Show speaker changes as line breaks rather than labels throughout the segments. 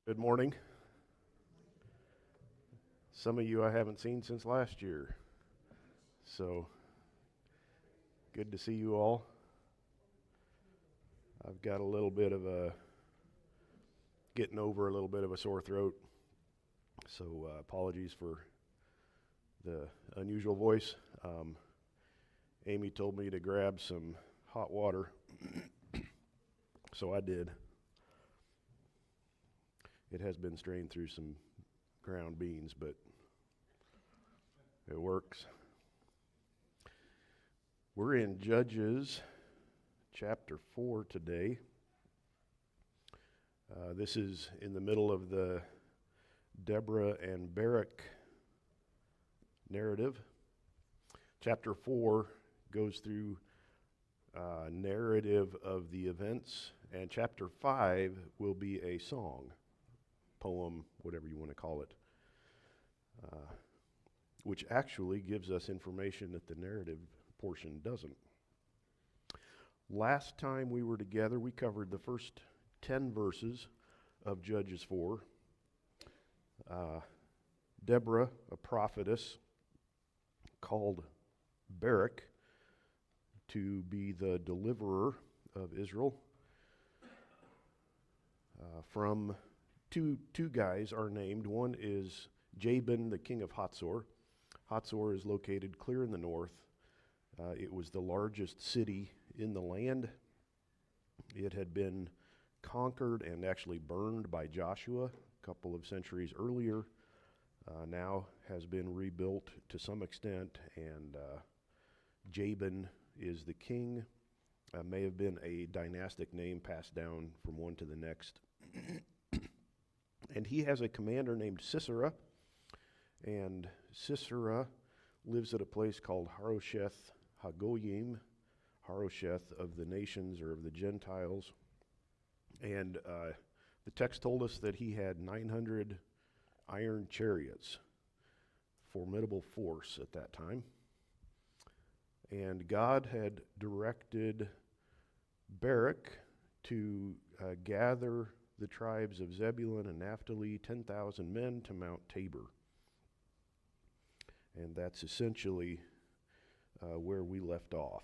Good morning. Some of you I haven't seen since last year, so good to see you all. I've got a little bit of a getting over a little bit of a sore throat, so apologies for the unusual voice. Amy told me to grab some hot water, so I did. It has been strained through some ground beans, but it works. We're in Judges chapter 4 today. This is in the middle of the Deborah and Barak narrative. Chapter 4 goes through narrative of the events, and chapter 5 will be a song, poem, whatever you want to call it, which actually gives us information that the narrative portion doesn't. Last time we were together, we covered the first 10 verses of Judges 4. Deborah, a prophetess, called Barak to be the deliverer of Israel. From two guys are named. One is Jabin, the king of Hatzor. Hatzor is located clear in the north. It was the largest city in the land. It had been conquered and actually burned by Joshua a couple of centuries earlier. Now has been rebuilt to some extent, and Jabin is the king. May have been a dynastic name passed down from one to the next. And he has a commander named Sisera, and Sisera lives at a place called Harosheth Hagoyim, Harosheth of the nations or of the Gentiles. And the text told us that he had 900 iron chariots, formidable force at that time. And God had directed Barak to gather the tribes of Zebulun and Naphtali, 10,000 men, to Mount Tabor. And that's essentially where we left off.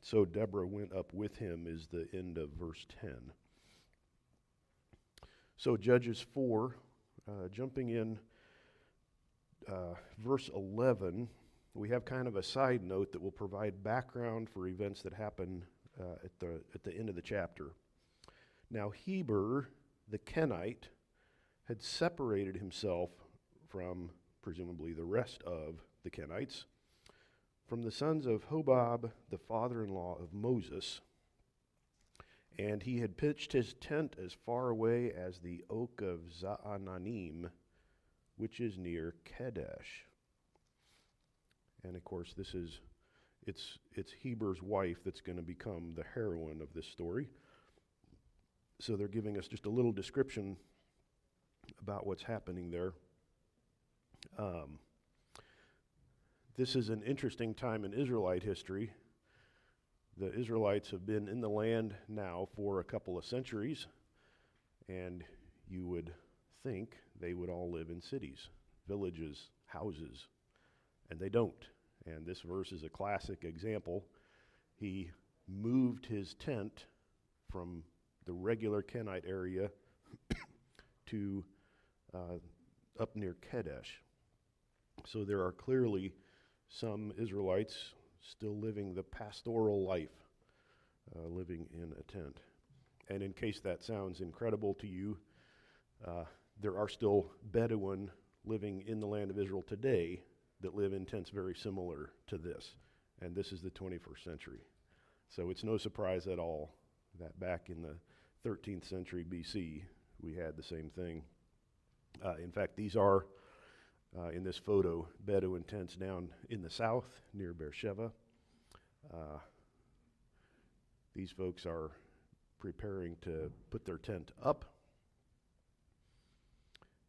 So Deborah went up with him is the end of verse 10. So Judges 4, jumping in verse 11, we have kind of a side note that will provide background for events that happen at the end of the chapter. Now Heber, the Kenite, had separated himself from presumably the rest of the Kenites, from the sons of Hobab, the father-in-law of Moses, and he had pitched his tent as far away as the oak of Zaananim, which is near Kadesh. And of course, it's Heber's wife that's going to become the heroine of this story. So they're giving us just a little description about what's happening there. This is an interesting time in Israelite history. The Israelites have been in the land now for a couple of centuries, and you would think they would all live in cities, villages, houses, and they don't. And this verse is a classic example. He moved his tent from the regular Kenite area to up near Kadesh. So there are clearly some Israelites still living the pastoral life, living in a tent. And in case that sounds incredible to you, there are still Bedouin living in the land of Israel today that live in tents very similar to this. And this is the 21st century. So it's no surprise at all that back in the 13th century BC, we had the same thing. In fact, these are, in this photo, Bedouin tents down in the south near Beersheba. These folks are preparing to put their tent up.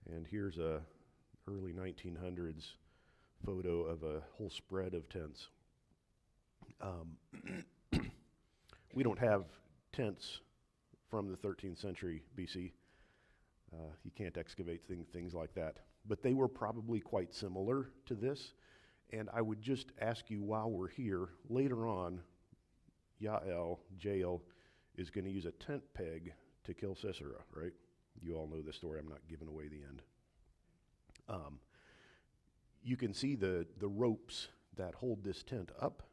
And here's a early 1900s photo of a whole spread of tents. We don't have tents from the 13th century BC. You can't excavate things like that. But they were probably quite similar to this. And I would just ask you while we're here, later on, Jael, is going to use a tent peg to kill Sisera, right? You all know the story. I'm not giving away the end. You can see the ropes that hold this tent up,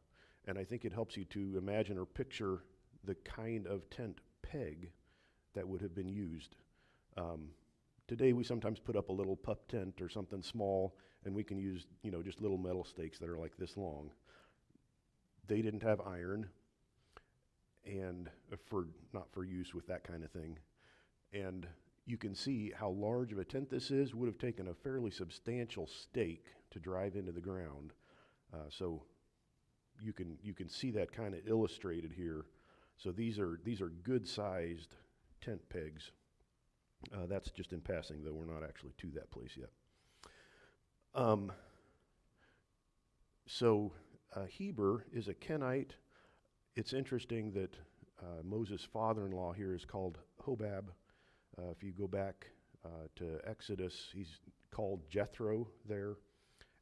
and I think it helps you to imagine or picture the kind of tent peg that would have been used. Today we sometimes put up a little pup tent or something small, and we can use, just little metal stakes that are like this long. They didn't have iron, and not for use with that kind of thing. And you can see how large of a tent this is. Would have taken a fairly substantial stake to drive into the ground. So you can see that kind of illustrated here. So these are good-sized tent pegs. That's just in passing, though. We're not actually to that place yet. Heber is a Kenite. It's interesting that Moses' father-in-law here is called Hobab. If you go back to Exodus, he's called Jethro there.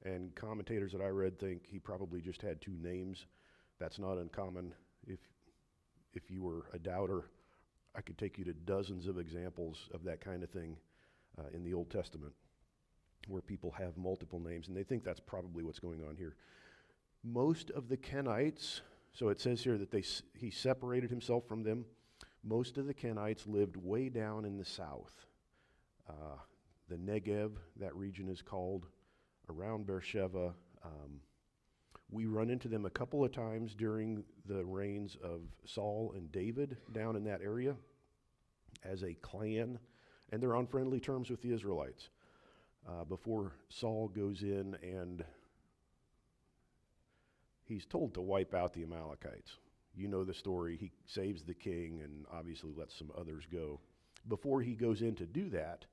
And commentators that I read think he probably just had two names. That's not uncommon. If you were a doubter, I could take you to dozens of examples of that kind of thing in the Old Testament, where people have multiple names, and they think that's probably what's going on here. Most of the Kenites, so it says here that he separated himself from them. Most of the Kenites lived way down in the south. The Negev, that region is called, around Beersheba. We run into them a couple of times during the reigns of Saul and David down in that area as a clan, and they're on friendly terms with the Israelites. Before Saul goes in and he's told to wipe out the Amalekites. You know the story. He saves the king and obviously lets some others go. Before he goes in to do that,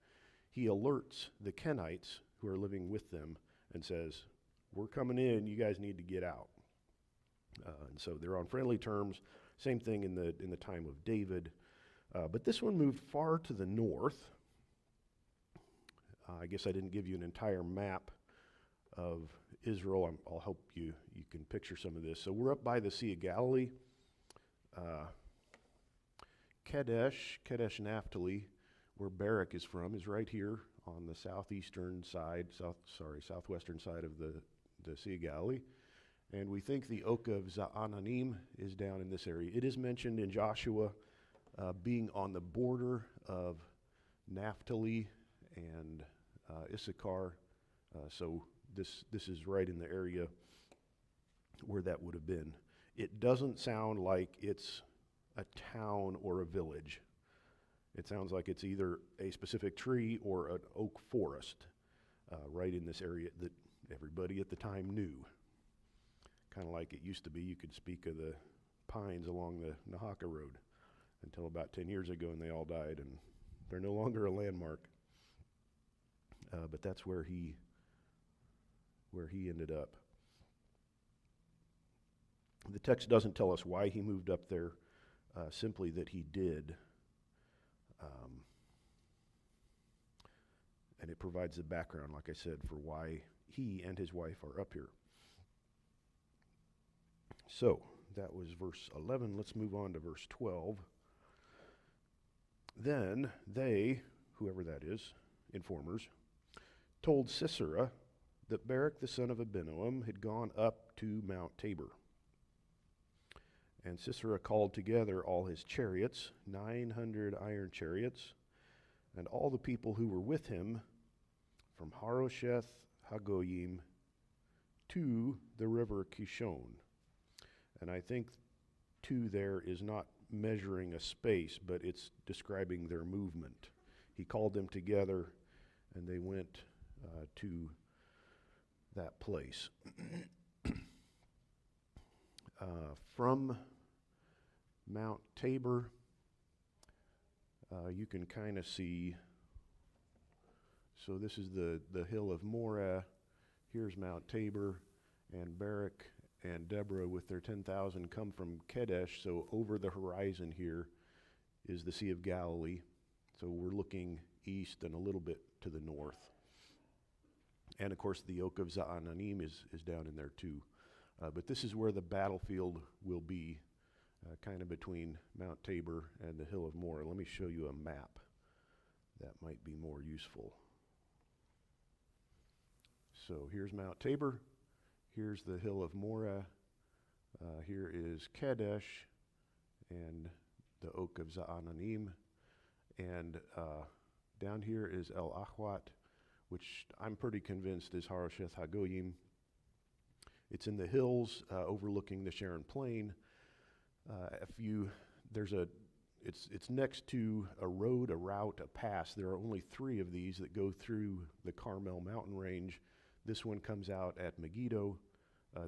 he alerts the Kenites who are living with them and says, "We're coming in, you guys need to get out." And so they're on friendly terms. Same thing in the time of David. But this one moved far to the north. I guess I didn't give you an entire map of Israel. I'll help you can picture some of this. So we're up by the Sea of Galilee. Kadesh Naphtali, where Barak is from, is right here on the southwestern side of the Sea of Galilee. And we think the Oak of Zaananim is down in this area. It is mentioned in Joshua being on the border of Naphtali and Issachar. So this is right in the area where that would have been. It doesn't sound like it's a town or a village. It sounds like it's either a specific tree or an oak forest right in this area that everybody at the time knew. Kind of like it used to be. You could speak of the pines along the Nahaka Road until about 10 years ago, and they all died, and they're no longer a landmark. But that's where he ended up. The text doesn't tell us why he moved up there, simply that he did. And it provides the background, like I said, for why he and his wife are up here. So, that was verse 11. Let's move on to verse 12. Then they, whoever that is, informers, told Sisera that Barak the son of Abinoam had gone up to Mount Tabor. And Sisera called together all his chariots, 900 iron chariots, and all the people who were with him from Harosheth Hagoyim to the river Kishon. And I think to there is not measuring a space, but it's describing their movement. He called them together, and they went to that place. From Mount Tabor, you can kind of see, so this is the hill of Moreh. Here's Mount Tabor, and Barak and Deborah with their 10,000 come from Kadesh. So over the horizon here is the Sea of Galilee. So we're looking east and a little bit to the north. And of course, the Oak of Zaananim is down in there too. But this is where the battlefield will be, kind of between Mount Tabor and the Hill of Moreh. Let me show you a map. That might be more useful. So here's Mount Tabor. Here's the Hill of Moreh. Here is Kadesh and the Oak of Zaananim. And down here is El Ahwat, which I'm pretty convinced is Harosheth Hagoyim. It's in the hills overlooking the Sharon Plain. It's next to a road, a route, a pass. There are only 3 of these that go through the Carmel mountain range. This one comes out at Megiddo.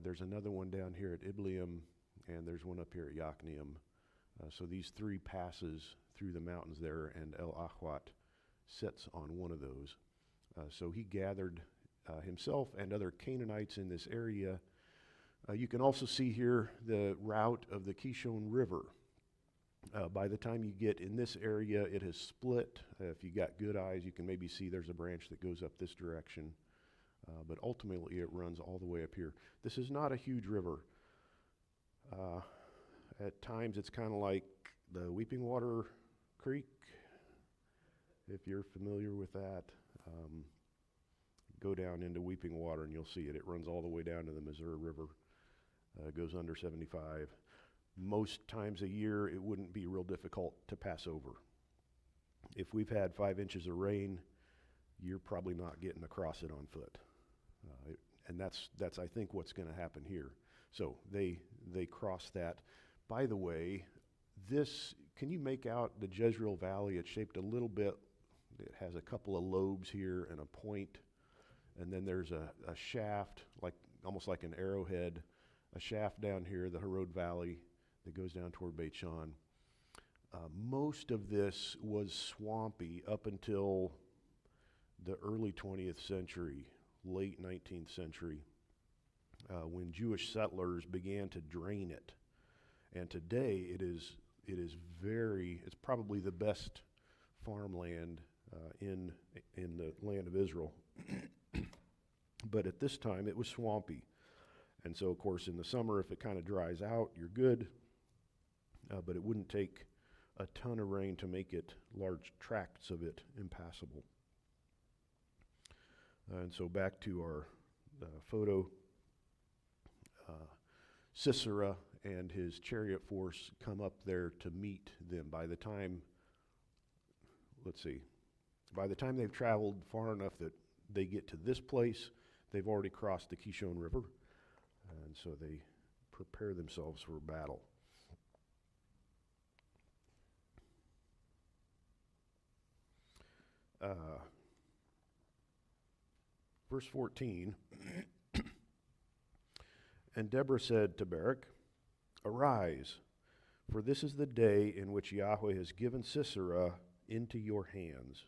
There's another one down here at Ibleam, and there's one up here at Yokneam. So these 3 passes through the mountains there, and El Ahwat sits on one of those. So he gathered himself and other Canaanites in this area. You can also see here the route of the Kishon River. By the time you get in this area, it has split. If you got good eyes, you can maybe see there's a branch that goes up this direction. But ultimately, it runs all the way up here. This is not a huge river. At times, it's kind of like the Weeping Water Creek, if you're familiar with that. Go down into Weeping Water and you'll see it. It runs all the way down to the Missouri River. It goes under 75. Most times a year, it wouldn't be real difficult to pass over. If we've had 5 inches of rain, you're probably not getting across it on foot. And that's I think what's going to happen here. So they cross that. By the way, can you make out the Jezreel Valley? It's shaped a little bit. It has a couple of lobes here and a point. And then there's a shaft, almost like an arrowhead, a shaft down here, the Harod Valley, that goes down toward Beit Shan. Most of this was swampy up until the early 20th century, late 19th century, when Jewish settlers began to drain it. And today it's probably the best farmland in the land of Israel. But at this time, it was swampy. And so, of course, in the summer, if it kind of dries out, you're good. But it wouldn't take a ton of rain to make it, large tracts of it, impassable. And so back to our photo. Sisera and his chariot force come up there to meet them. By the time they've traveled far enough that they get to this place, they've already crossed the Kishon River. And so they prepare themselves for battle. Verse 14, and Deborah said to Barak, "Arise, for this is the day in which Yahweh has given Sisera into your hands.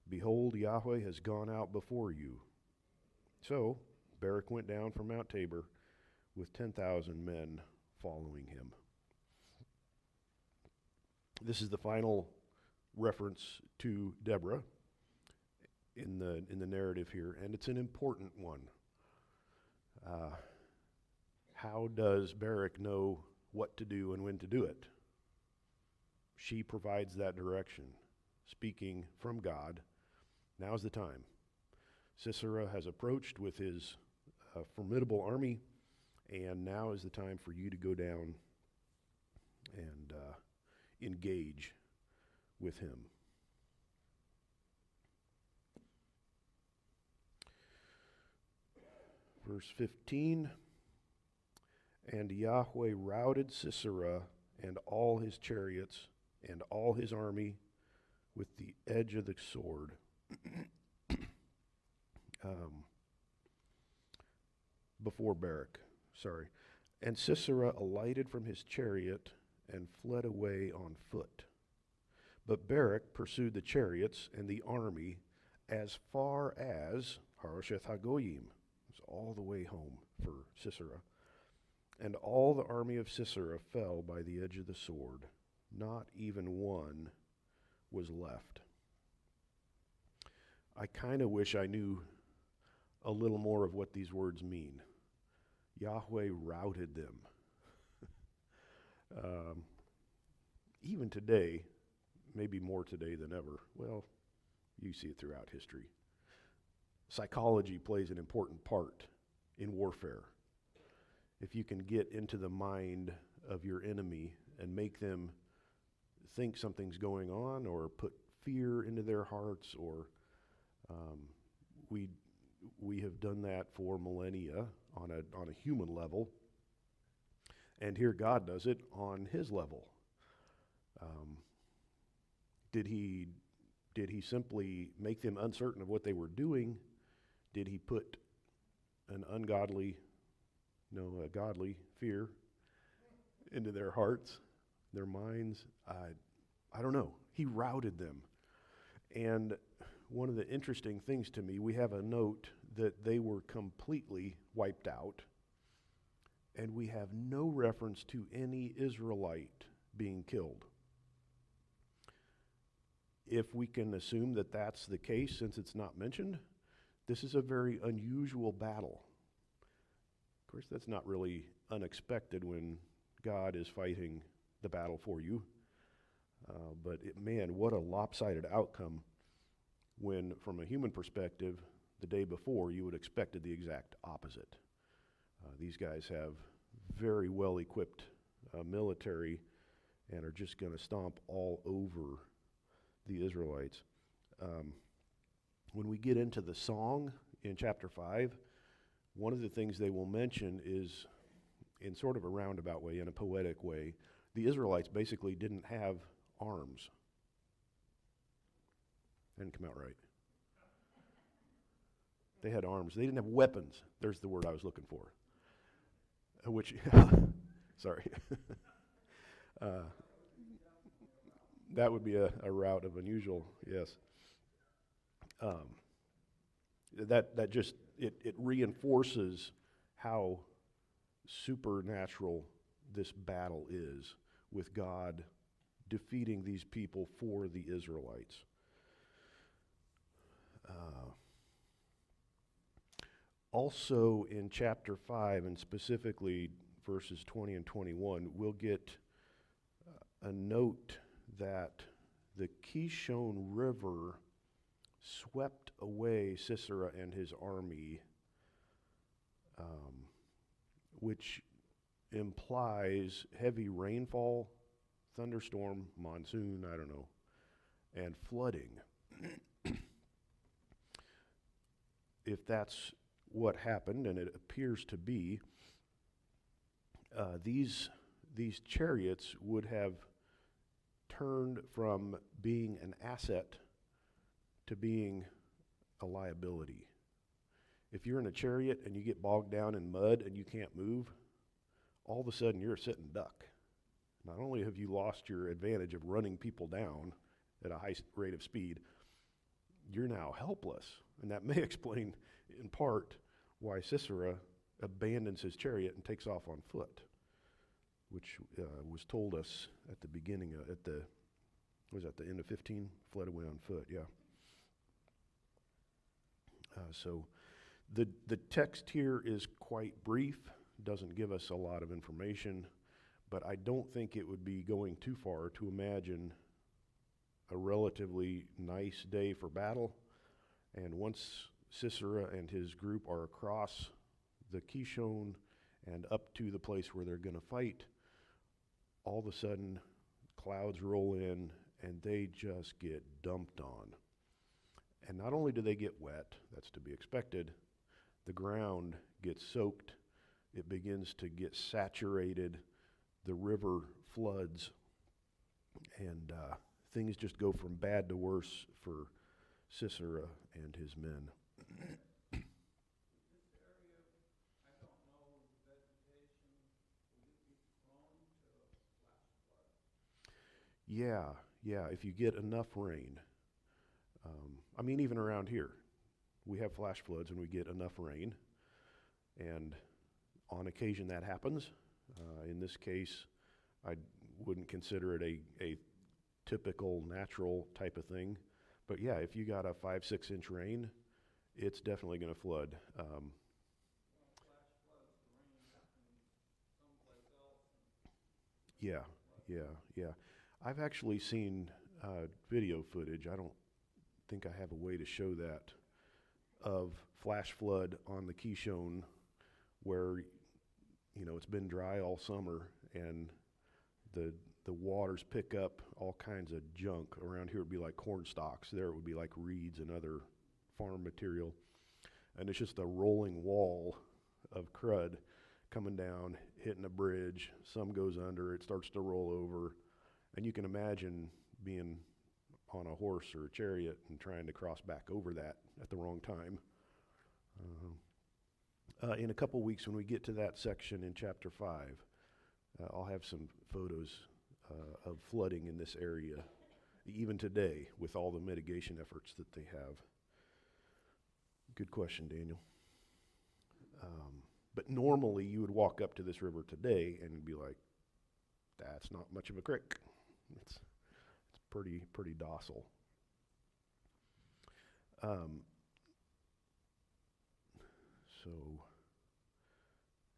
Behold, Yahweh has gone out before you." So Barak went down from Mount Tabor with 10,000 men following him. This is the final reference to Deborah in the narrative here, and it's an important one. How does Barak know what to do and when to do it? She provides that direction, speaking from God. Now's the time. Sisera has approached with his formidable army, and now is the time for you to go down and engage with him. Verse 15, and Yahweh routed Sisera and all his chariots and all his army with the edge of the sword. Before Barak, and Sisera alighted from his chariot and fled away on foot. But Barak pursued the chariots and the army as far as Harosheth Hagoyim. It's all the way home for Sisera. And all the army of Sisera fell by the edge of the sword. Not even one was left. I kind of wish I knew a little more of what these words mean. Yahweh routed them. Even today, maybe more today than ever, well, you see it throughout history. Psychology plays an important part in warfare. If you can get into the mind of your enemy and make them think something's going on or put fear into their hearts, or we have done that for millennia on a human level, and here God does it on his level. Did he simply make them uncertain of what they were doing? Did he put a godly fear into their hearts, their minds? I don't know. He routed them. And one of the interesting things to me, we have a note that they were completely wiped out, and we have no reference to any Israelite being killed. If we can assume that that's the case, since it's not mentioned, this is a very unusual battle. Of course, that's not really unexpected when God is fighting the battle for you. But man, what a lopsided outcome when, from a human perspective, the day before, you would have expected the exact opposite. These guys have very well-equipped military and are just going to stomp all over the Israelites. When we get into the song in chapter 5, one of the things they will mention is, in sort of a roundabout way, in a poetic way, the Israelites basically didn't have arms. Didn't come out right. They had arms. They didn't have weapons. There's the word I was looking for. Which, sorry. That would be a route of unusual, yes. That just, it reinforces how supernatural this battle is, with God defeating these people for the Israelites. Also in chapter 5, and specifically verses 20 and 21, we'll get a note that the Kishon River swept away Sisera and his army, which implies heavy rainfall, thunderstorm, monsoon, I don't know, and flooding. If that's what happened, and it appears to be, these chariots would have turned from being an asset to being a liability. If you're in a chariot and you get bogged down in mud and you can't move, all of a sudden you're a sitting duck. Not only have you lost your advantage of running people down at a high rate of speed, you're now helpless. And that may explain, in part, why Sisera abandons his chariot and takes off on foot, which was told us at the beginning, was at the end of 15, fled away on foot, yeah. So the text here is quite brief, doesn't give us a lot of information, but I don't think it would be going too far to imagine a relatively nice day for battle, and once Sisera and his group are across the Kishon and up to the place where they're going to fight, all of a sudden clouds roll in and they just get dumped on. And not only do they get wet, that's to be expected, the ground gets soaked, it begins to get saturated, the river floods, and things just go from bad to worse for Sisera and his men. Yeah, if you get enough rain. Even around here, we have flash floods when we get enough rain, and on occasion that happens. In this case, I wouldn't consider it a typical natural type of thing, But yeah, if you got a 5-6 inch rain, it's definitely going to flood. Yeah, yeah, yeah. I've actually seen video footage. I don't think I have a way to show that of flash flood on the Kishon where it's been dry all summer and the waters pick up all kinds of junk. Around here it would be like corn stalks. There it would be like reeds and other farm material. And it's just a rolling wall of crud coming down, hitting a bridge. Some goes under, it starts to roll over. And you can imagine being on a horse or a chariot and trying to cross back over that at the wrong time. In a couple weeks, when we get to that section in chapter 5, I'll have some photos of flooding in this area, even today, with all the mitigation efforts that they have. Good question, Daniel. But normally, you would walk up to this river today and be like, that's not much of a creek. It's pretty docile. So,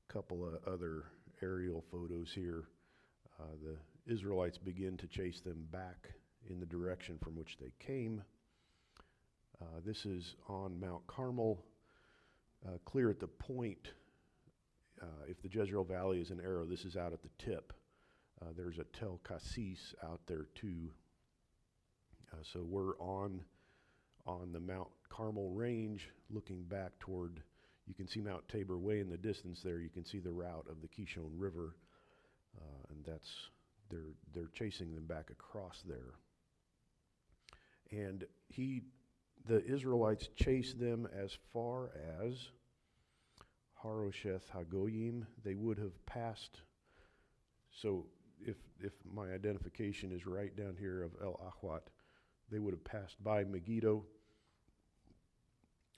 a couple of other aerial photos here. The Israelites begin to chase them back in the direction from which they came. This is on Mount Carmel, clear at the point. If the Jezreel Valley is an arrow, this is out at the tip. There's a Tel Cassis out there too. So we're on the Mount Carmel range, looking back toward. You can see Mount Tabor way in the distance there. You can see the route of the Kishon River, and they're chasing them back across there. And the Israelites chased them as far as Harosheth Hagoyim. They would have passed. So if my identification is right down here of El Ahwat, they would have passed by Megiddo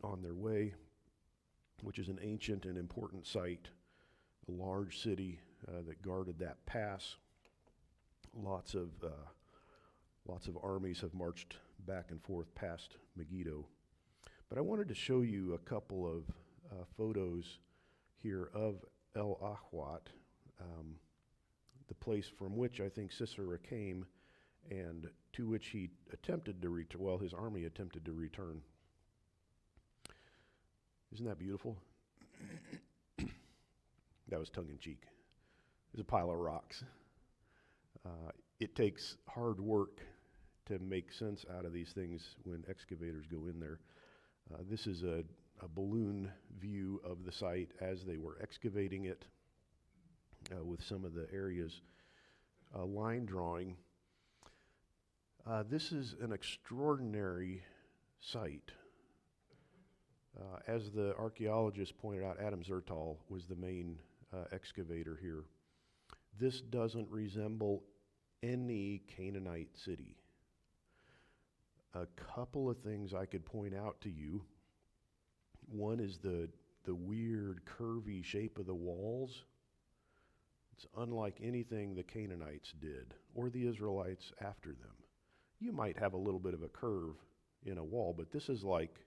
on their way, which is an ancient and important site, a large city that guarded that pass. Lots of armies have marched back and forth past Megiddo. But I wanted to show you a couple of photos here of El Ahwat, the place from which I think Sisera came and to which he attempted to return. Well, his army attempted to return. Isn't that beautiful? That was tongue-in-cheek. There's a pile of rocks. It takes hard work to make sense out of these things when excavators go in there. This is a balloon view of the site as they were excavating it with some of the areas line drawing. This is an extraordinary site. As the archaeologist pointed out, Adam Zertal was the main excavator here. This doesn't resemble any Canaanite city. A couple of things I could point out to you. One is the weird curvy shape of the walls. It's unlike anything the Canaanites did or the Israelites after them. You might have a little bit of a curve in a wall, but this is like,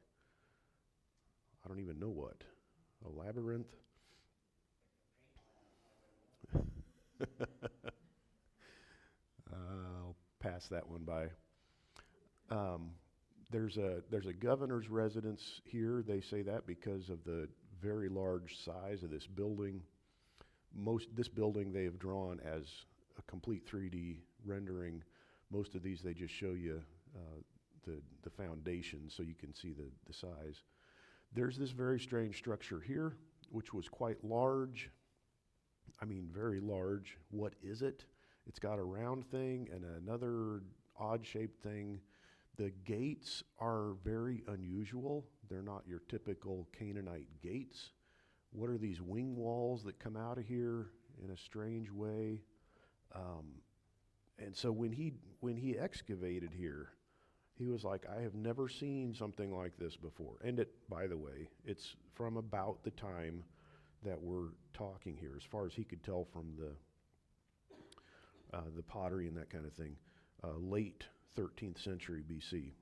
I don't even know what, a labyrinth? I'll pass that one by. There's a governor's residence here. They say that because of the very large size of this building. This building they have drawn as a complete 3D rendering. Most of these they just show you the foundation so you can see the size. There's this very strange structure here, which was quite large. I mean, very large. What is it? It's got a round thing and another odd-shaped thing. The gates are very unusual. They're not your typical Canaanite gates. What are these wing walls that come out of here in a strange way? And so when he excavated here, he was like, I have never seen something like this before. And by the way, it's from about the time that we're talking here, as far as he could tell from the pottery and that kind of thing, late 13th century BC.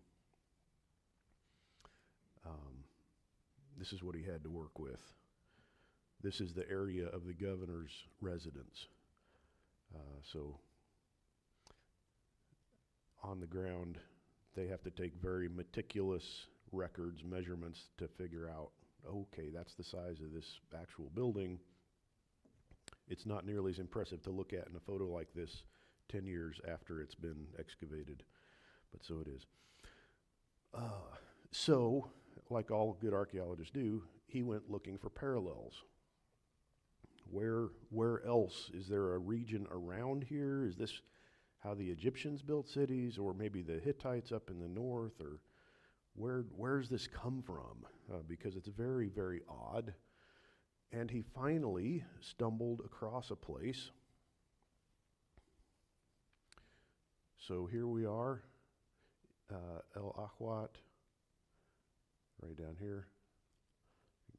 This is what he had to work with. This is the area of the governor's residence. So on the ground, they have to take very meticulous records, measurements to figure out, okay, that's the size of this actual building. It's not nearly as impressive to look at in a photo like this 10 years after it's been excavated, but so it is. So, like all good archaeologists do, he went looking for parallels. Where else? Is there a region around here? Is this how the Egyptians built cities, or maybe the Hittites up in the north, or where's this come from? Because it's very, very odd. And he finally stumbled across a place. So here we are, El Ahwat, right down here.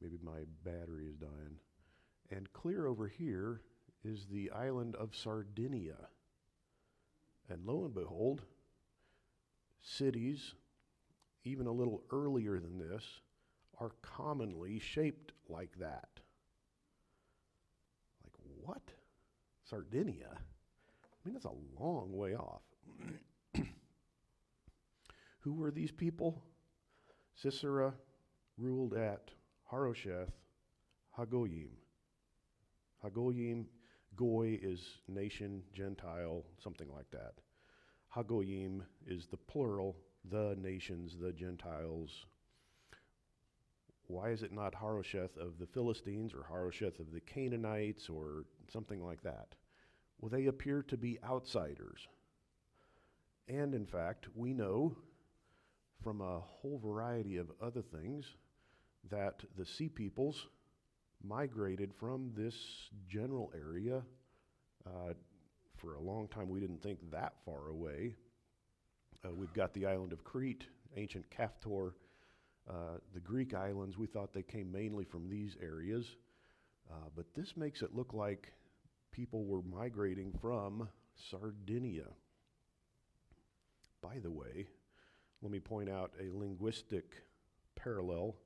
Maybe my battery is dying. And clear over here is the island of Sardinia. And lo and behold, cities, even a little earlier than this, are commonly shaped like that. Like, what? Sardinia? I mean, that's a long way off. Who were these people? Sisera ruled at Harosheth Hagoyim. Hagoyim, Goy is nation, Gentile, something like that. Hagoyim is the plural, the nations, the Gentiles. Why is it not Harosheth of the Philistines or Harosheth of the Canaanites or something like that? Well, they appear to be outsiders. And in fact, we know from a whole variety of other things that the sea peoples migrated from this general area. For a long time, we didn't think that far away. We've got the island of Crete, ancient Kaftor, the Greek islands. We thought they came mainly from these areas. But this makes it look like people were migrating from Sardinia. By the way, let me point out a linguistic parallel.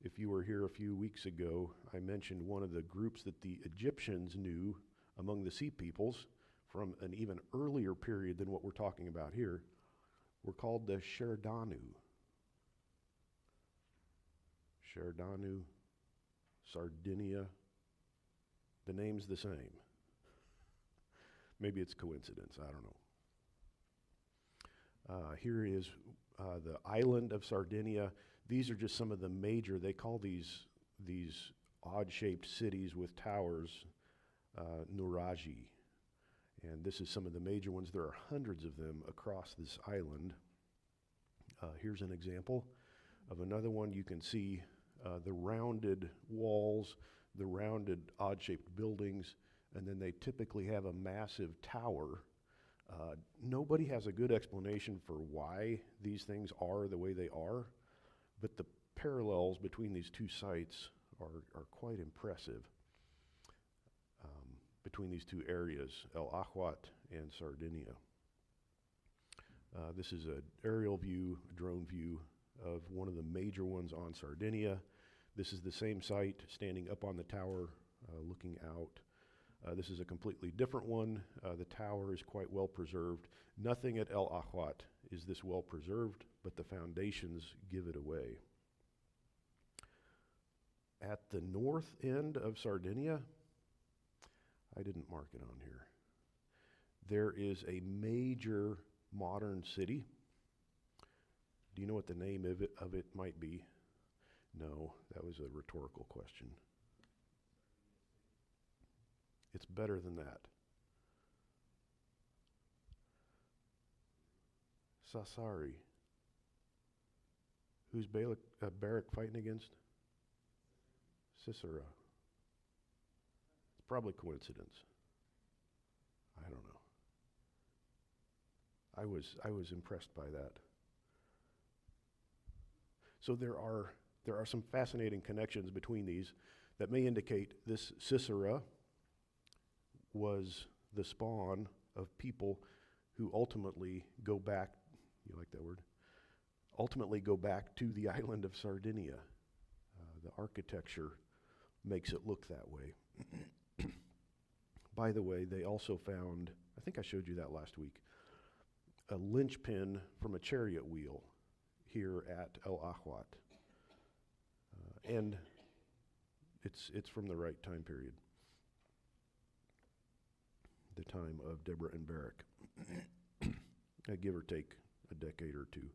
If you were here a few weeks ago, I mentioned one of the groups that the Egyptians knew among the sea peoples from an even earlier period than what we're talking about here were called the Sherdanu. Sherdanu, Sardinia, the name's the same. Maybe it's coincidence, I don't know. Here is the island of Sardinia. These are just some of the major, they call these odd-shaped cities with towers, Nuraji. And this is some of the major ones. There are hundreds of them across this island. Here's an example of another one. You can see the rounded walls, the rounded odd-shaped buildings, and then they typically have a massive tower. Nobody has a good explanation for why these things are the way they are, but the parallels between these two sites are quite impressive. Between these two areas, El Ahwat and Sardinia. This is an aerial view, a drone view of one of the major ones on Sardinia. This is the same site standing up on the tower looking out. This is a completely different one. The tower is quite well preserved. Nothing at El Ahwat is this well preserved, but the foundations give it away. At the north end of Sardinia, I didn't mark it on here, there is a major modern city. Do you know what the name of it might be? No, that was a rhetorical question. It's better than that. Sasari. Who's Barak fighting against? Sisera. It's probably coincidence. I don't know. I was impressed by that. So there are some fascinating connections between these that may indicate this Sisera was the spawn of people who ultimately go back, you like that word? ultimately go back to the island of Sardinia. The architecture makes it look that way. By the way, they also found, I think I showed you that last week, a linchpin from a chariot wheel here at El Ahwat. And it's from the right time period, the time of Deborah and Barak. Give or take a decade or two.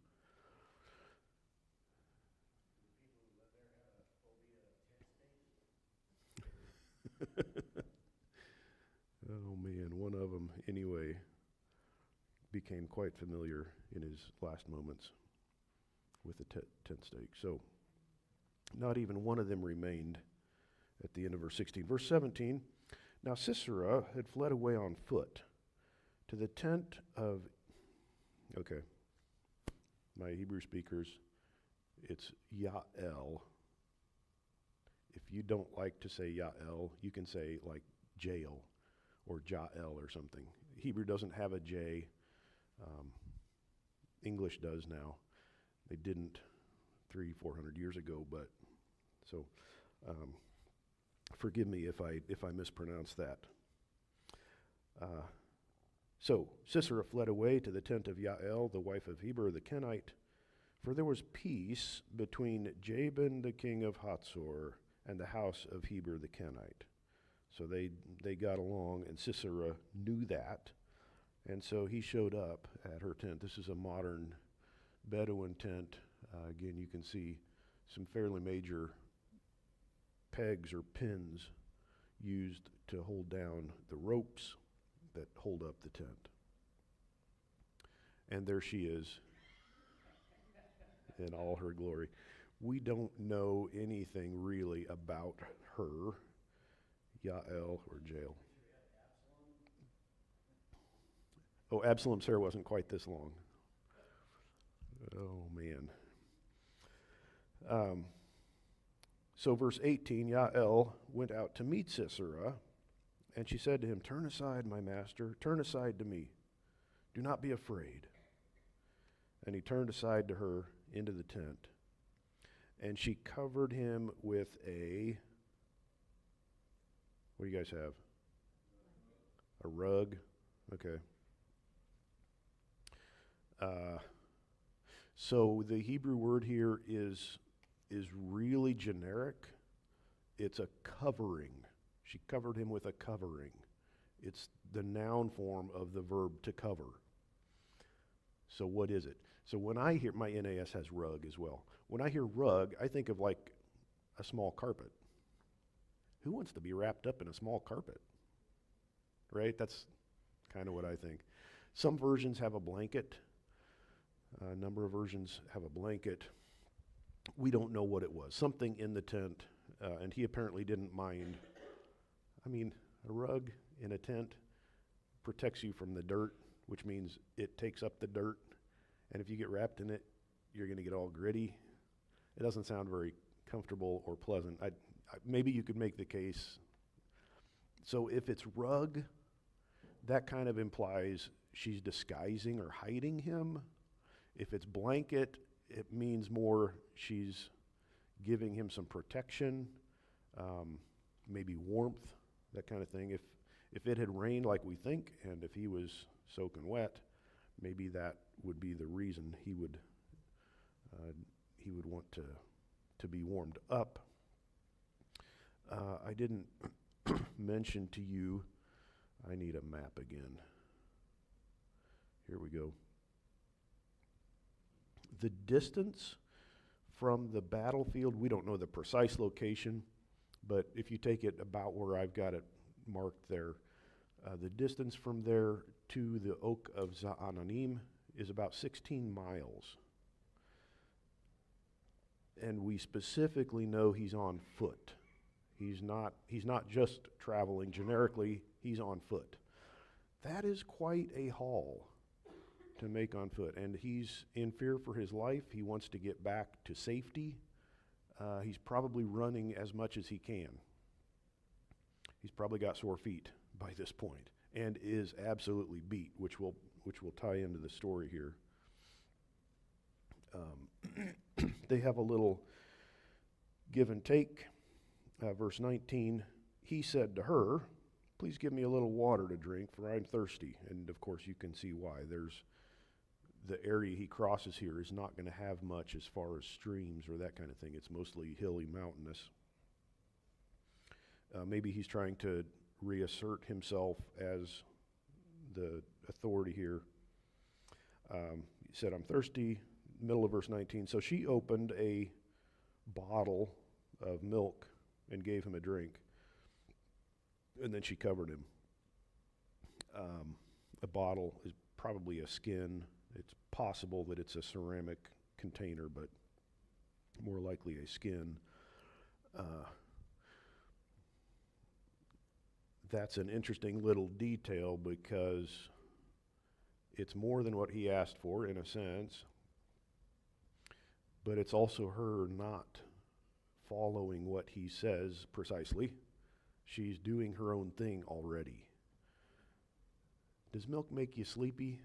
Oh man, one of them, anyway, became quite familiar in his last moments with the tent stake. So, not even one of them remained at the end of verse 16. Verse 17, now Sisera had fled away on foot to the tent of, okay, my Hebrew speakers, it's Yael. If you don't like to say Yael, you can say like jail or Jael or something. Hebrew doesn't have a J. English does now. They didn't 300-400 years ago, but so forgive me if I mispronounce that. So Sisera fled away to the tent of Yael, the wife of Heber the Kenite, for there was peace between Jabin the king of Hatzor and the house of Heber the Kenite. So they got along, and Sisera knew that, and so he showed up at her tent. This is a modern Bedouin tent. Again, you can see some fairly major pegs or pins used to hold down the ropes that hold up the tent. And there she is in all her glory. We don't know anything really about her, Yael or Jael. Oh, Absalom's hair wasn't quite this long. Oh, man. So verse 18, Yael went out to meet Sisera, and she said to him, turn aside, my master, turn aside to me. Do not be afraid. And he turned aside to her into the tent, and she covered him with a, what do you guys have? A rug? Okay. So the Hebrew word here is really generic. It's a covering. She covered him with a covering. It's the noun form of the verb to cover. So what is it? So when I hear, my NAS has rug as well. When I hear rug, I think of like a small carpet. Who wants to be wrapped up in a small carpet? Right? That's kind of what I think. Some versions have a blanket. A number of versions have a blanket. We don't know what it was. Something in the tent, and he apparently didn't mind. I mean, a rug in a tent protects you from the dirt, which means it takes up the dirt. And if you get wrapped in it, you're going to get all gritty. It doesn't sound very comfortable or pleasant. Maybe you could make the case. So if it's rug, that kind of implies she's disguising or hiding him. If it's blanket, it means more she's giving him some protection, maybe warmth, that kind of thing. If it had rained like we think, and if he was soaking wet, maybe that would be the reason he would want to be warmed up. I didn't mention to you, I need a map again. Here we go. The distance from the battlefield, we don't know the precise location, but if you take it about where I've got it marked there, the distance from there to the Oak of Zaananim is about 16 miles. And we specifically know he's on foot. He's not just traveling generically, he's on foot. That is quite a haul to make on foot, and he's in fear for his life. He wants to get back to safety. He's probably running as much as he can. He's probably got sore feet by this point and is absolutely beat, which will tie into the story here. They have a little give and take. Verse 19, he said to her, please give me a little water to drink, for I'm thirsty. And of course you can see why. There's the area he crosses here is not going to have much as far as streams or that kind of thing. It's mostly hilly, mountainous. Maybe he's trying to reassert himself as the authority here. He said, I'm thirsty, middle of verse 19. So she opened a bottle of milk and gave him a drink. And then she covered him. A bottle is probably a skin. It's possible that it's a ceramic container, but more likely a skin. That's an interesting little detail because it's more than what he asked for in a sense, but it's also her not following what he says precisely. She's doing her own thing already. Does milk make you sleepy?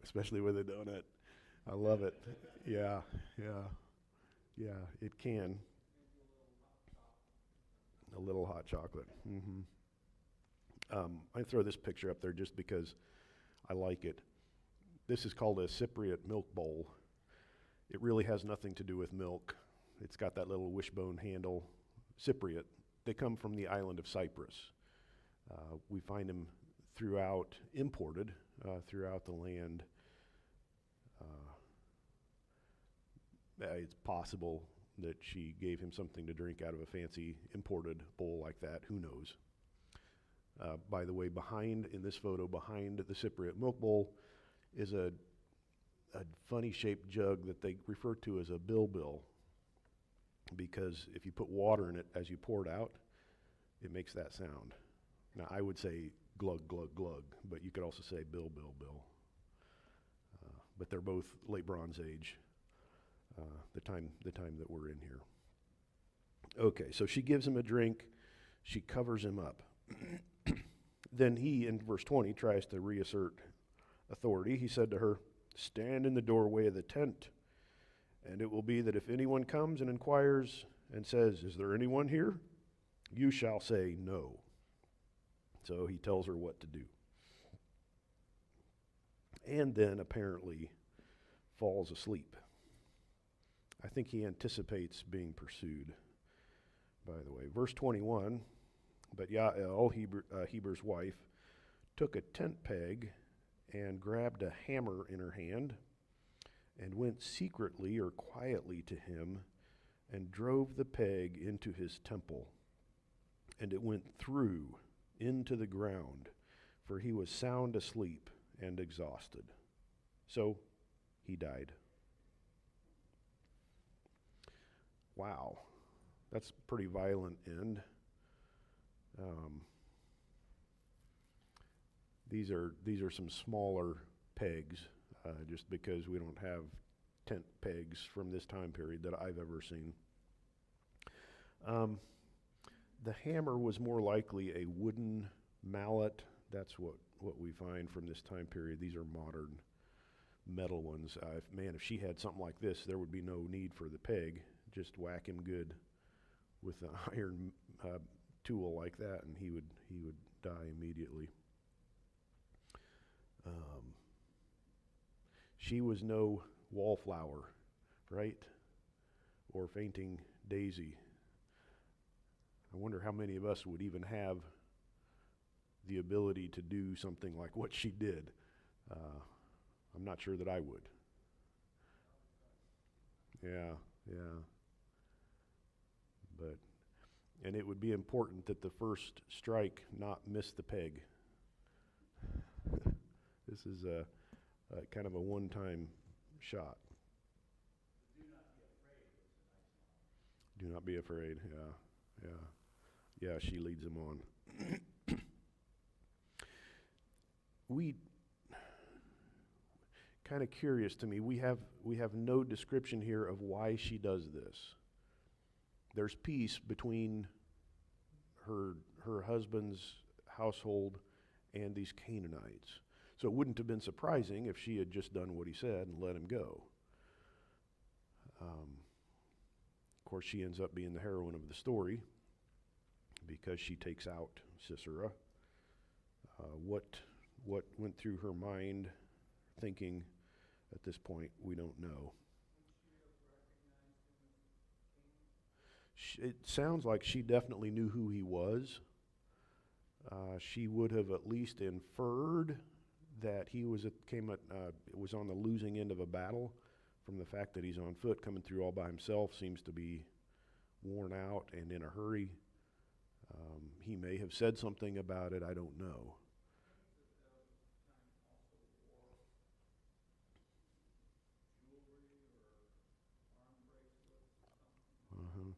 Especially with a donut. I love it. Yeah, it can. A little hot chocolate. I throw this picture up there just because I like it. This is called a Cypriot milk bowl. It really has nothing to do with milk. It's got that little wishbone handle. Cypriot. They come from the island of Cyprus. We find them imported throughout the land. It's possible that she gave him something to drink out of a fancy imported bowl like that. Who knows? By the way, in this photo, behind the Cypriot milk bowl is a funny shaped jug that they refer to as a bilbil, because if you put water in it as you pour it out, it makes that sound. Now, I would say glug, glug, glug, but you could also say bill, bill, bill. But they're both late Bronze Age, the time that we're in here. Okay, so she gives him a drink. She covers him up. Then he, in verse 20, tries to reassert authority. He said to her, stand in the doorway of the tent, and it will be that if anyone comes and inquires and says, is there anyone here? You shall say no. So he tells her what to do. And then apparently falls asleep. I think he anticipates being pursued, by the way. Verse 21, but Yael, Heber's wife, took a tent peg and grabbed a hammer in her hand and went secretly or quietly to him and drove the peg into his temple. And it went through into the ground, for he was sound asleep and exhausted. So he died. Wow, that's a pretty violent end. These are some smaller pegs, just because we don't have tent pegs from this time period that I've ever seen. The hammer was more likely a wooden mallet. That's what we find from this time period. These are modern metal ones. If she had something like this, there would be no need for the peg. Just whack him good with an iron tool like that, and he would die immediately. She was no wallflower, right? Or fainting daisy. I wonder how many of us would even have the ability to do something like what she did. I'm not sure that I would. Yeah. And it would be important that the first strike not miss the peg. This is a kind of a one-time shot. Do not be afraid. Yeah, she leads him on. Kind of curious to me, we have no description here of why she does this. There's peace between her husband's household and these Canaanites. So it wouldn't have been surprising if she had just done what he said and let him go. Of course, she ends up being the heroine of the story because she takes out Sisera. What went through her mind thinking at this point, we don't know. It sounds like she definitely knew who he was. She would have at least inferred that he was was on the losing end of a battle, from the fact that he's on foot coming through all by himself, seems to be worn out and in a hurry. He may have said something about it, I don't know. Uh-huh.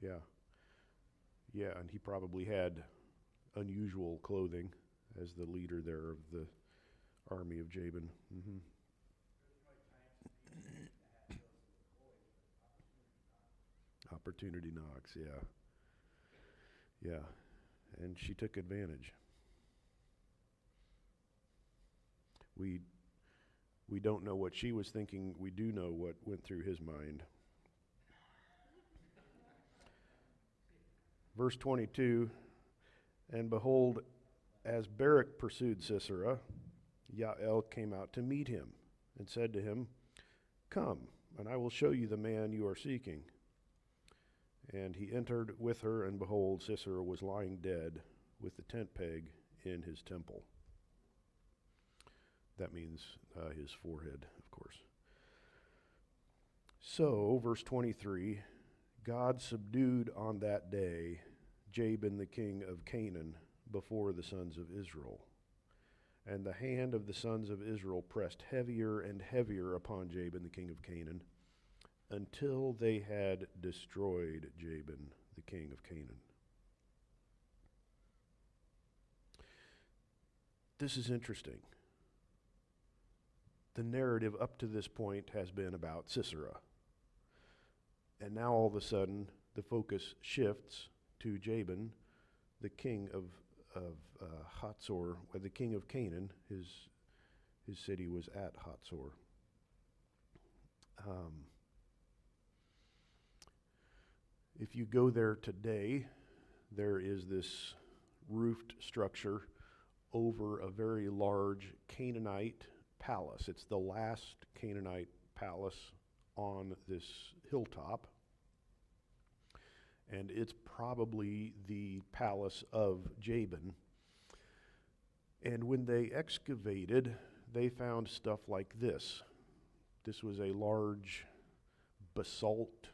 Yeah. Yeah, and he probably had unusual clothing as the leader there of the army of Jabin. Mm-hmm. Opportunity knocks, yeah. Yeah, and she took advantage. We don't know what she was thinking. We do know what went through his mind. Verse 22, and behold, as Barak pursued Sisera, Jael came out to meet him and said to him, "Come, and I will show you the man you are seeking." And he entered with her, and behold, Sisera was lying dead with the tent peg in his temple. That means his forehead, of course. So, verse 23, God subdued on that day Jabin the king of Canaan before the sons of Israel. And the hand of the sons of Israel pressed heavier and heavier upon Jabin the king of Canaan, until they had destroyed Jabin the king of Canaan. This is interesting. The narrative up to this point has been about Sisera. And now all of a sudden, the focus shifts to Jabin, the king of Hatzor, the king of Canaan. His city was at Hatzor. If you go there today, there is this roofed structure over a very large Canaanite palace. It's the last Canaanite palace on this hilltop, and it's probably the palace of Jabin. And when they excavated, they found stuff like this. This was a large basalt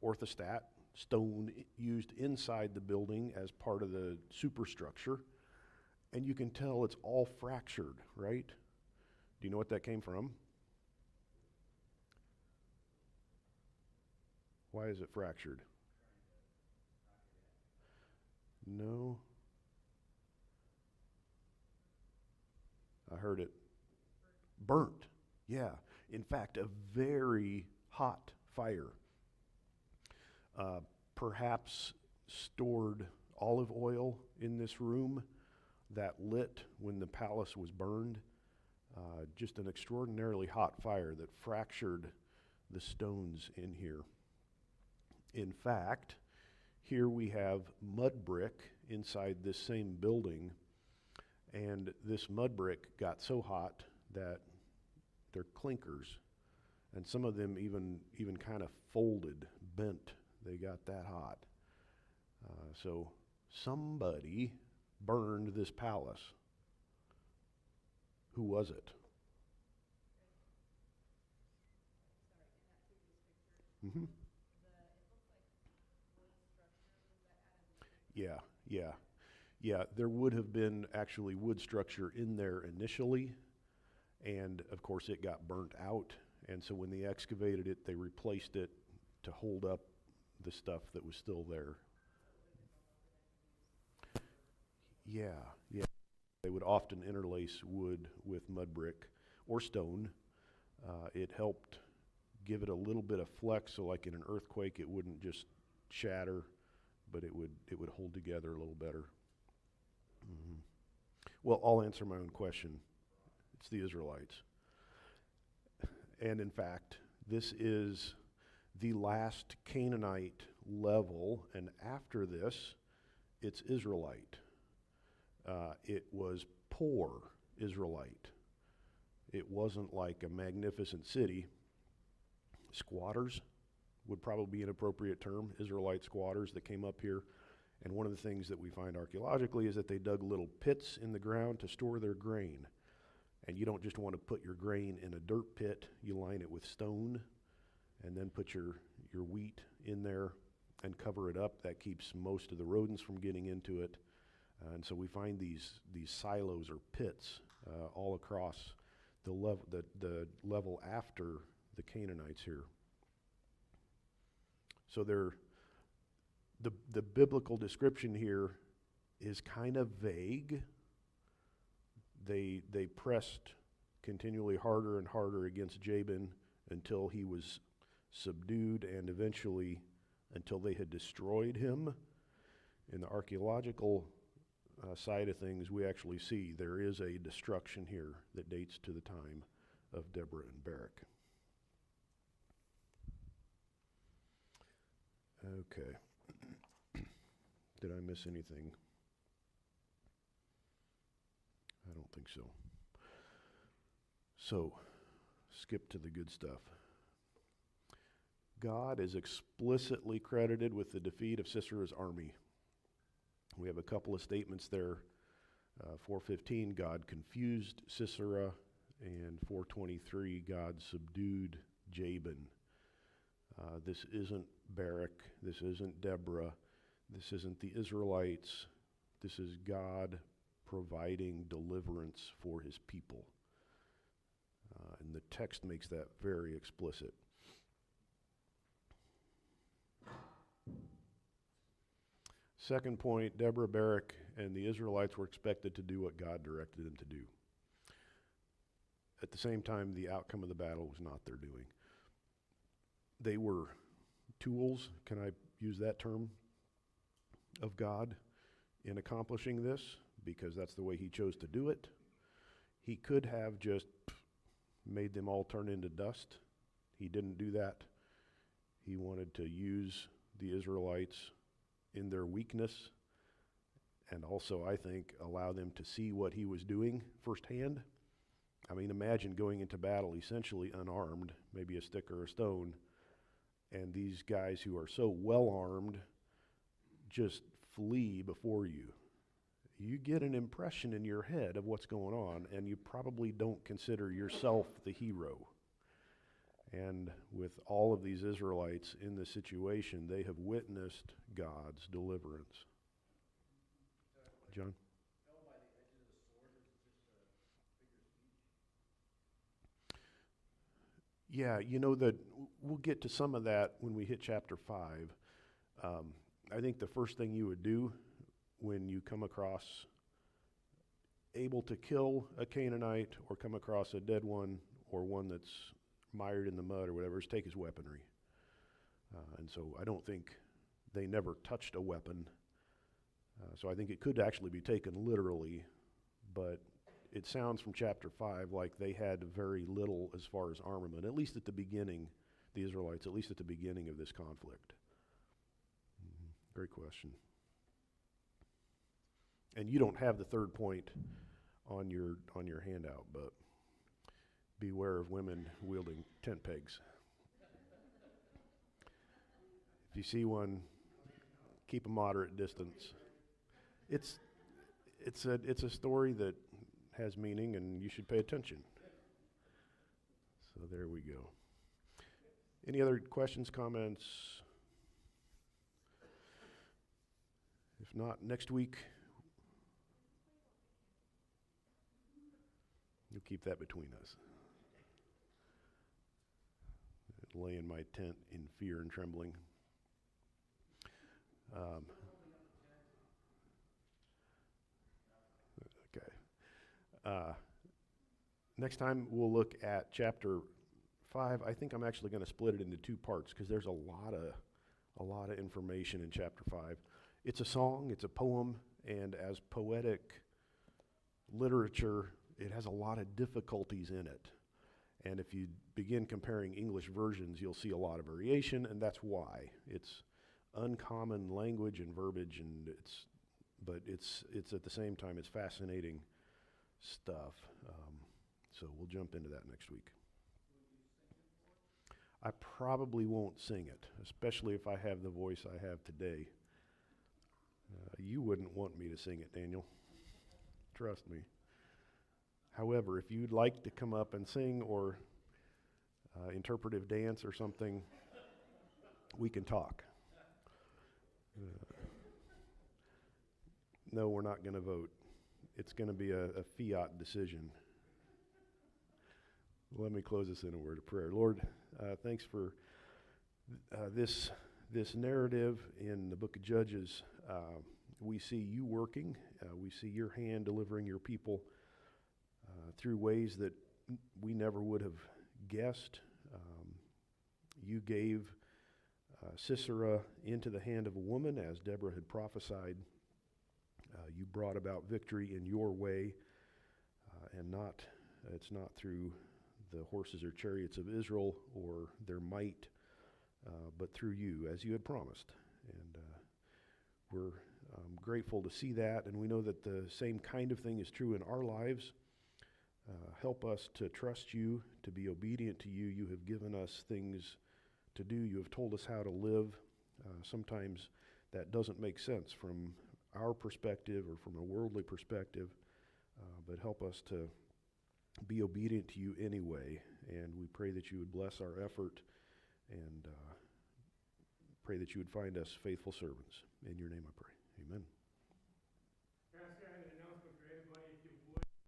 orthostat stone used inside the building as part of the superstructure, and you can tell it's all fractured, right? Do you know what that came from? Why is it fractured? No. I heard it. Burnt. Yeah. In fact, a very hot fire. Perhaps stored olive oil in this room that lit when the palace was burned. Just an extraordinarily hot fire that fractured the stones in here. In fact, here we have mud brick inside this same building, and this mud brick got so hot that they're clinkers, and some of them even kind of folded, bent. They got that hot. So somebody burned this palace. Who was it? Mm-hmm. Yeah. There would have been actually wood structure in there initially, and of course it got burnt out. And so when they excavated it, they replaced it to hold up the stuff that was still there. Yeah. They would often interlace wood with mud brick or stone. It helped give it a little bit of flex, so like in an earthquake, it wouldn't just shatter, but it would hold together a little better. Mhm. Well, I'll answer my own question. It's the Israelites. And in fact, this is the last Canaanite level, and after this, it's Israelite. It was poor Israelite. It wasn't like a magnificent city. Squatters would probably be an appropriate term, Israelite squatters that came up here. And one of the things that we find archaeologically is that they dug little pits in the ground to store their grain. And you don't just want to put your grain in a dirt pit, you line it with stone and then put your wheat in there and cover it up. That keeps most of the rodents from getting into it. And so we find these silos or pits all across the level after the Canaanites here. So the biblical description here is kind of vague. They pressed continually harder and harder against Jabin until he was subdued, and eventually until they had destroyed him. In the archaeological side of things, we actually see there is a destruction here that dates to the time of Deborah and Barak. Okay. Did I miss anything? I don't think so. So, skip to the good stuff. God is explicitly credited with the defeat of Sisera's army. We have a couple of statements there. 4:15, God confused Sisera, and 4:23, God subdued Jabin. This isn't Barak. This isn't Deborah. This isn't the Israelites. This is God providing deliverance for his people. And the text makes that very explicit. Second point, Deborah, Barak, and the Israelites were expected to do what God directed them to do. At the same time, the outcome of the battle was not their doing. They were tools, can I use that term, of God in accomplishing this, because that's the way he chose to do it. He could have just made them all turn into dust. He didn't do that. He wanted to use the Israelites in their weakness, and also, I think, allow them to see what he was doing firsthand. I mean, imagine going into battle essentially unarmed, maybe a stick or a stone, and these guys who are so well armed just flee before you. You get an impression in your head of what's going on, and you probably don't consider yourself the hero. And with all of these Israelites in this situation, they have witnessed God's deliverance. John? Yeah, you know that we'll get to some of that when we hit chapter 5. I think the first thing you would do when you come across able to kill a Canaanite or come across a dead one or one that's mired in the mud or whatever is take his weaponry. And so I don't think they never touched a weapon. So I think it could actually be taken literally, but it sounds from chapter 5 like they had very little as far as armament, at least at the beginning, the Israelites, at least at the beginning of this conflict. Great question. And you don't have the third point on your handout, but beware of women wielding tent pegs. If you see one, keep a moderate distance. It's a story that has meaning, and you should pay attention. So there we go. Any other questions, comments? If not, next week, you'll keep that between us. Lay in my tent in fear and trembling. Okay. Next time we'll look at chapter 5. I think I'm actually going to split it into two parts because there's a lot of information in chapter 5. It's a song, it's a poem, and as poetic literature, it has a lot of difficulties in it. And if you begin comparing English versions, you'll see a lot of variation, and that's why. It's uncommon language and verbiage, and it's at the same time, it's fascinating stuff. So we'll jump into that next week. I probably won't sing it, especially if I have the voice I have today. You wouldn't want me to sing it, Daniel. Trust me. However, if you'd like to come up and sing or interpretive dance or something, we can talk. No, we're not going to vote. It's going to be a fiat decision. Let me close this in a word of prayer. Lord, thanks for this narrative in the book of Judges. We see you working. We see your hand delivering your people through ways that we never would have guessed. You gave Sisera into the hand of a woman, as Deborah had prophesied. You brought about victory in your way, and it's not through the horses or chariots of Israel or their might, but through you, as you had promised. And we're grateful to see that, and we know that the same kind of thing is true in our lives. Help us to trust you, to be obedient to you. You have given us things to do. You have told us how to live. Sometimes that doesn't make sense from our perspective or from a worldly perspective, but help us to be obedient to you anyway. And we pray that you would bless our effort and pray that you would find us faithful servants. In your name I pray. Amen.